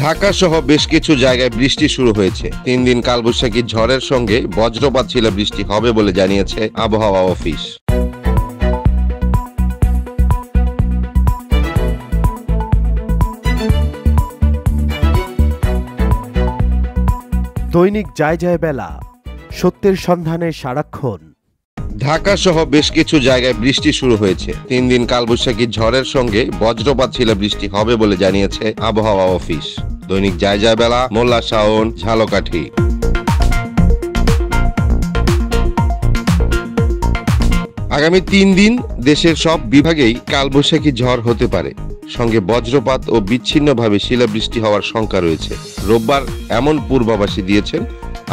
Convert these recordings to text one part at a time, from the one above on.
ঢাকা সহ বেশ কিছু জায়গায় বৃষ্টি শুরু হয়েছে। 3 দিন কালবৈশাখী ঝড়ের সঙ্গে বজ্রপাত শিলাবৃষ্টি হবে বলে জানিয়েছে আবহাওয়া অফিস। দৈনিক যায় যায় বেলা, সত্যের সন্ধানে সারাক্ষণ। ঢাকা সহ বেশ কিছু জায়গায় বৃষ্টি শুরু হয়েছে। 3 দিন কালবৈশাখী ঝড়ের সঙ্গে বজ্রপাত শিলাবৃষ্টি হবে বলে জানিয়েছে আবহাওয়া অফিস। দৈনিক যায় যায় বেলা, মোল্লা শাওন, ঝালকাঠি। আগামী 3 দিন দেশের সব বিভাগেই কালবৈশাখী ঝড় হতে পারে, সঙ্গে বজ্রপাত ও বিচ্ছিন্নভাবে শিলাবৃষ্টি হওয়ার শঙ্কা রয়েছে। রোববার এমন পূর্বাভাসই দিয়েছেন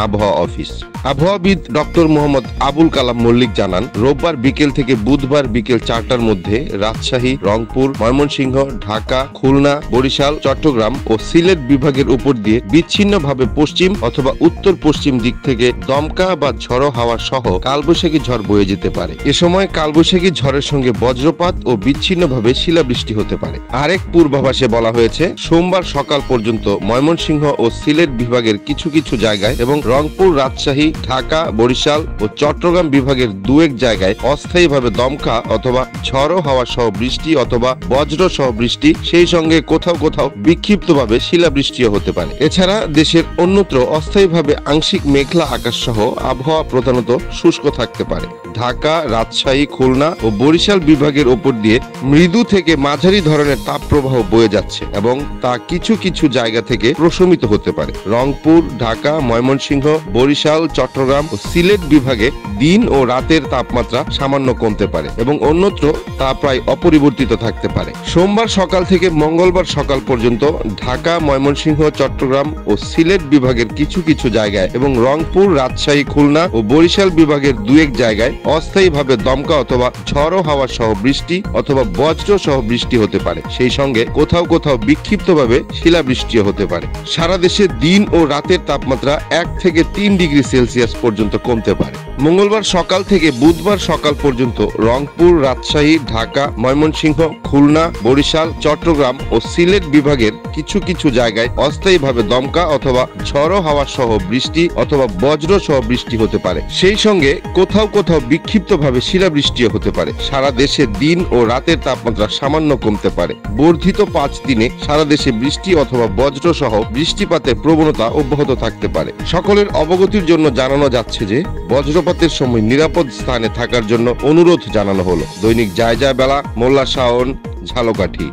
আবহাওয়া অফিস। আবহাওয়াবিদ ডক্টর মোহাম্মদ আবুল কালাম মল্লিক জানান, রোববার বিকেল থেকে বুধবার বিকেল 4টার মধ্যে রাজশাহী, রংপুর, ময়মনসিংহ, ঢাকা, খুলনা, বরিশাল, চট্টগ্রাম ও সিলেট বিভাগের উপর দিয়ে বিচ্ছিন্নভাবে পশ্চিম অথবা উত্তর পশ্চিম দিক থেকে দমকা বা ঝড়ো হাওয়া সহ কালবৈশাখী ঝড় বয়ে যেতে পারে। এ সময় কালবৈশাখী ঝড়ের সঙ্গে বজ্রপাত ও বিচ্ছিন্নভাবে শিলাবৃষ্টি হতে পারে। আরেক পূর্বাভাসে বলা হয়েছে, সোমবার সকাল পর্যন্ত ময়মনসিংহ ও সিলেট বিভাগের কিছু কিছু জায়গায় এবং রংপুর, রাজশাহী, ঢাকা, বরিশাল ও চট্টগ্রাম বিভাগের 2-1 জায়গায় অস্থায়ীভাবে দমকা অথবা ঝড়ো হাওয়া সহ বৃষ্টি অথবা বজ্র সহ বৃষ্টি, সেই সঙ্গে কোথাও কোথাও বিক্ষিপ্তভাবে শিলাবৃষ্টিও হতে পারে। এছাড়া দেশের অন্যত্র অস্থায়ীভাবে আংশিক মেঘলা আকাশ সহ আবহাওয়া প্রধানত শুষ্ক থাকতে পারে। ঢাকা, রাজশাহী, খুলনা ও বরিশাল বিভাগের উপর দিয়ে মৃদু থেকে মাঝারি ধরনের তাপপ্রবাহ বয়ে যাচ্ছে এবং তা কিছু কিছু জায়গা থেকে প্রশমিত হতে পারে। রংপুর, ঢাকা, ময়মনসিংহ, বরিশাল, চট্টগ্রাম ও সিলেট বিভাগে দিন ও রাতের তাপমাত্রা সামান্য কমতে পারে এবং অন্যত্র তা প্রায় অপরিবর্তিত থাকতে পারে। সোমবার সকাল থেকে মঙ্গলবার সকাল পর্যন্ত ঢাকা, ময়মনসিংহ, চট্টগ্রাম ও সিলেট বিভাগের কিছু কিছু জায়গায় এবং রংপুর, রাজশাহী, খুলনা ও বরিশাল বিভাগের 2-1 জায়গায় অস্থায়ীভাবে দমকা অথবা ঝড়ো হাওয়া সহ বৃষ্টি অথবা বজ্র সহ বৃষ্টি হতে পারে। সেই সঙ্গে কোথাও কোথাও বিক্ষিপ্তভাবে শিলাবৃষ্টিও হতে পারে। সারা দেশে দিন ও রাতের তাপমাত্রা 1 থেকে 3 ডিগ্রি সেলসিয়াস পর্যন্ত কমতে পারে। মঙ্গলবার সকাল থেকে বুধবার সকাল পর্যন্ত রংপুর, রাজশাহী, ঢাকা, ময়মনসিংহ, খুলনা, বরিশাল, চট্টগ্রাম ও সিলেট বিভাগের কিছু কিছু জায়গায় অস্থায়ীভাবে দমকা অথবা ঝড়ো হাওয়া সহ বৃষ্টি অথবা বজ্র সহ বৃষ্টি হতে পারে। সেই সঙ্গে কোথাও কোথাও বিক্ষিপ্তভাবে শিলাবৃষ্টিও হতে পারে। সারা দেশে দিন ও রাতের তাপমাত্রা সামান্য কমতে পারে। বর্ধিত 5 দিনে সারা দেশে বৃষ্টি অথবা বজ্র সহ বৃষ্টিপাতের প্রবণতা অব্যাহত থাকতে পারে। সকলের অবগতির জন্য জানানো যাচ্ছে যে বজ্রপাতের সময় নিরাপদ স্থানে থাকার জন্য অনুরোধ জানানো হলো। দৈনিক যায় যায় বেলা, মোল্লা শাওন, ঝালকাঠি।